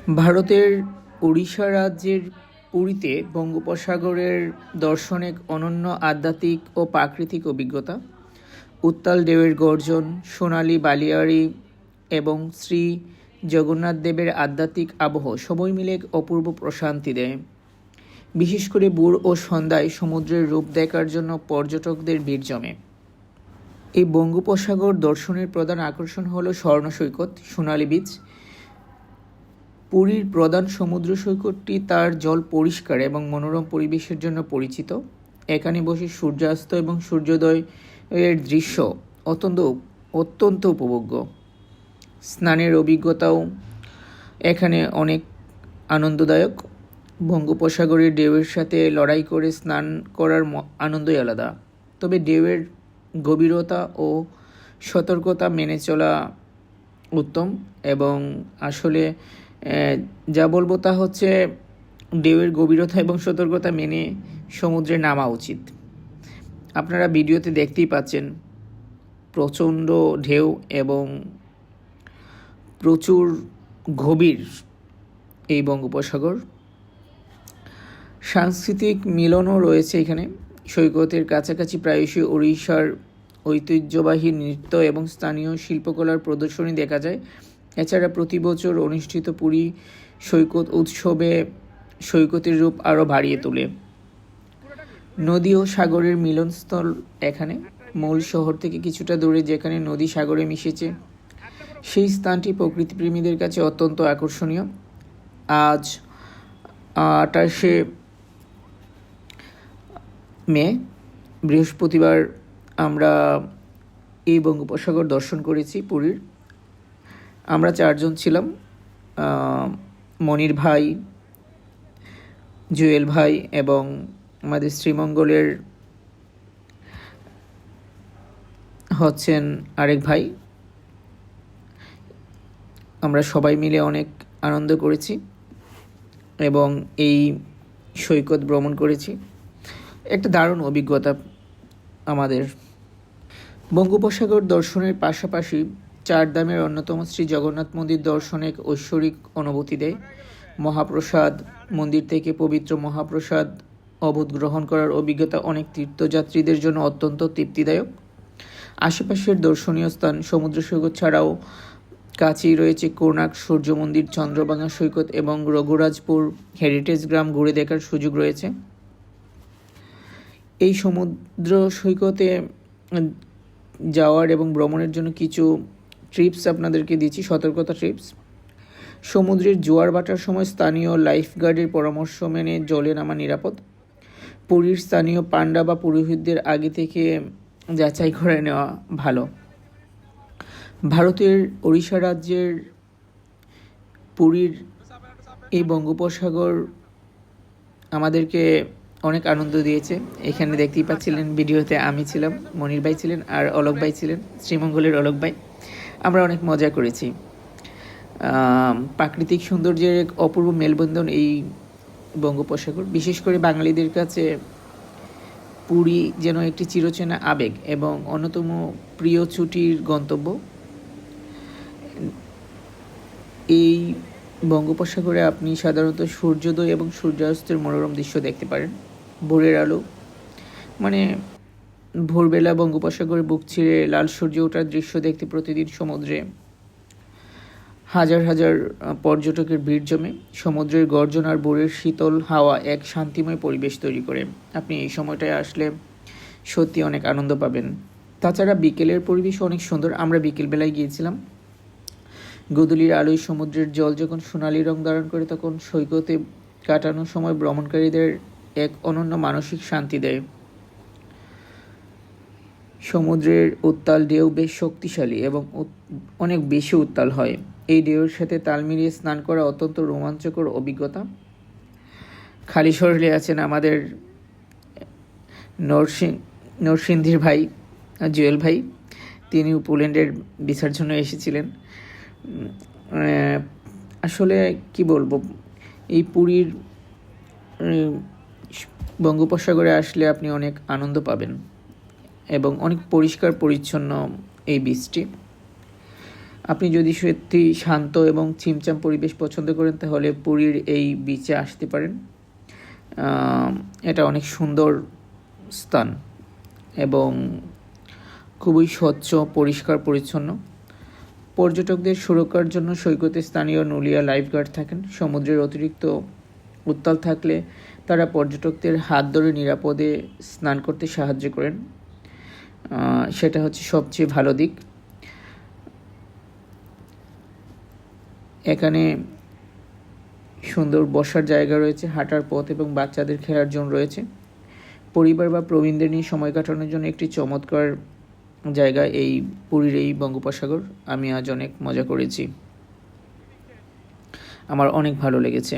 ভারতের ওড়িশা রাজ্যের পুরীতে বঙ্গোপসাগরের দর্শন এক অনন্য আধ্যাত্মিক ও প্রাকৃতিক অভিজ্ঞতা। উত্তাল ঢেউয়ের গর্জন, সোনালী বালিয়াড়ি এবং শ্রী জগন্নাথ দেবের আধ্যাত্মিক আবহ সবই মিলে এক অপূর্ব প্রশান্তি দেয়। বিশেষ করে ভোর ও সন্ধ্যায় সমুদ্রের রূপ দেখার জন্য পর্যটকদের ভিড় জমে। এই বঙ্গোপসাগর দর্শনের প্রধান আকর্ষণ হল স্বর্ণ সৈকত, সোনালী বিচ। পুরীর প্রধান সমুদ্র সৈকতটি তার জল পরিষ্কার এবং মনোরম পরিবেশের জন্য পরিচিত। এখানে বসে সূর্যাস্ত এবং সূর্যোদয় এর দৃশ্য অত্যন্ত অত্যন্ত উপভোগ্য। স্নানের অভিজ্ঞতাও এখানে অনেক আনন্দদায়ক। বঙ্গোপসাগরের ঢেউয়ের সাথে লড়াই করে স্নান করার আনন্দই আলাদা। তবে ঢেউয়ের গভীরতা ও সতর্কতা মেনে চলা উত্তম। এবং আসলে যা বলবো তা হচ্ছে ঢেউয়ের গভীরতা এবং সতর্কতা মেনে সমুদ্রে নামা উচিত। আপনারা ভিডিওতে দেখতেই পাচ্ছেন প্রচণ্ড ঢেউ এবং প্রচুর গভীর এই বঙ্গোপসাগর। সাংস্কৃতিক মিলনও রয়েছে এখানে। সৈকতের কাছাকাছি প্রায়শই ওড়িশার ঐতিহ্যবাহী নৃত্য এবং স্থানীয় শিল্পকলার প্রদর্শনী দেখা যায়। এছাড়া প্রতি বছর অনুষ্ঠিত পুরী সৈকত উৎসবে সৈকতের রূপ আরও বাড়িয়ে তোলে। নদী ও সাগরের মিলনস্থল এখানে। মূল শহর থেকে কিছুটা দূরে যেখানে নদী সাগরে মিশেছে, সেই স্থানটি প্রকৃতিপ্রেমীদের কাছে অত্যন্ত আকর্ষণীয়। আজ 28শে মে বৃহস্পতিবার আমরা এই বঙ্গোপসাগর দর্শন করেছি পুরীর। আমরা 4 জন ছিলাম, মনির ভাই, জুয়েল ভাই এবং আমাদের শ্রীমঙ্গলের হচ্ছেন আরেক ভাই। আমরা সবাই মিলে অনেক আনন্দ করেছি এবং এই সৈকত ভ্রমণ করেছি। একটা দারুণ অভিজ্ঞতা আমাদের। বঙ্গোপসাগর দর্শনের পাশাপাশি চারধামের অন্যতম শ্রী জগন্নাথ মন্দির দর্শন এক ঐশ্বরিক অনুভূতি দেয়। মহাপ্রসাদ মন্দির থেকে পবিত্র মহাপ্রসাদ অভূত গ্রহণ করার অভিজ্ঞতা অনেক তীর্থযাত্রীদের জন্য অত্যন্ত তৃপ্তিদায়ক। আশেপাশের দর্শনীয় স্থান সমুদ্র সৈকত ছাড়াও কাছেই রয়েছে কোণার্ক সূর্য মন্দির, চন্দ্রভাঙা সৈকত এবং রঘুরাজপুর হেরিটেজ গ্রাম ঘুরে দেখার সুযোগ রয়েছে। এই সমুদ্র সৈকতে যাওয়ার এবং ভ্রমণের জন্য কিছু ট্রিপস আপনাদেরকে দিচ্ছি, সতর্কতা ট্রিপস। সমুদ্রের জোয়ার ভাটার সময় স্থানীয় লাইফগার্ডের পরামর্শ মেনে জলে নামা নিরাপদ। পুরীর স্থানীয় পান্ডা বা পুরোহিতদের আগে থেকে যাচাই করে নেওয়া ভালো। ভারতের ওড়িশা রাজ্যের পুরীর এই বঙ্গোপসাগর আমাদেরকে অনেক আনন্দ দিয়েছে। এখানে দেখতেই পাচ্ছিলেন ভিডিওতে আমি ছিলাম, মনির ভাই ছিলেন আর অলোক ভাই ছিলেন, শ্রীমঙ্গলের অলোক ভাই। আমরা অনেক মজা করেছি। প্রাকৃতিক সৌন্দর্যের এক অপূর্ব মেলবন্ধন এই বঙ্গোপসাগর। বিশেষ করে বাঙালিদের কাছে পুরী যেন একটি চিরচেনা আবেগ এবং অন্যতম প্রিয় ছুটির গন্তব্য। এই বঙ্গোপসাগরে আপনি সাধারণত সূর্যোদয় এবং সূর্যাস্তের মনোরম দৃশ্য দেখতে পারেন। ভোরের আলো মানে ভোরবেলা বঙ্গোপসাগরে বুক ছিঁড়ে লাল সূর্য ওঠার দৃশ্য দেখতে প্রতিদিন সমুদ্রে হাজার হাজার পর্যটকের ভিড় জমে। সমুদ্রের গর্জন আর ভোরের শীতল হাওয়া এক শান্তিময় পরিবেশ তৈরি করে। আপনি এই সময়টায় আসলে সত্যি অনেক আনন্দ পাবেন। তাছাড়া বিকেলের পরিবেশ অনেক সুন্দর। আমরা বিকেলবেলায় গিয়েছিলাম। গোধূলির আলোয় সমুদ্রের জল যখন সোনালি রং ধারণ করে, তখন সৈকতে কাটানোর সময় ভ্রমণকারীদের এক অনন্য মানসিক শান্তি দেয়। সমুদ্রের উত্তাল ঢেউ বেশ শক্তিশালী এবং অনেক বেশি উত্তাল হয়। এই ঢেউয়ের সাথে তাল মিলিয়ে স্নান করা অত্যন্ত রোমাঞ্চকর অভিজ্ঞতা। খালি শরীরে আছেন আমাদের নরসিংদীর ভাই জুয়েল ভাই। তিনি পোল্যান্ডের ভিসার জন্য এসেছিলেন। আসলে কি বলবো, এই পুরীর বঙ্গোপসাগরে আসলে আপনি অনেক আনন্দ পাবেন এবং অনেক পরিষ্কার পরিচ্ছন্ন এই বীচটি। আপনি যদি সত্যি শান্ত এবং ছিমছাম পরিবেশ পছন্দ করেন তাহলে পুরীর এই বিচে আসতে পারেন। এটা অনেক সুন্দর স্থান এবং খুবই স্বচ্ছ, পরিষ্কার পরিচ্ছন্ন। পর্যটকদের সুরক্ষার জন্য সৈকতে স্থানীয় নুলিয়া লাইফগার্ড থাকেন। সমুদ্রের অতিরিক্ত উত্তাল থাকলে তারা পর্যটকদের হাত ধরে নিরাপদে স্নান করতে সাহায্য করেন। সেটা হচ্ছে সবচেয়ে ভালো দিক। এখানে সুন্দর বসার জায়গা রয়েছে, হাঁটার পথ এবং বাচ্চাদের খেলার জন্য রয়েছে। পরিবার বা প্রবীণদের নিয়ে সময় কাটানোর জন্য একটি চমৎকার জায়গা এই পুরীর এই বঙ্গোপসাগর। আমি আজ অনেক মজা করেছি, আমার অনেক ভালো লেগেছে।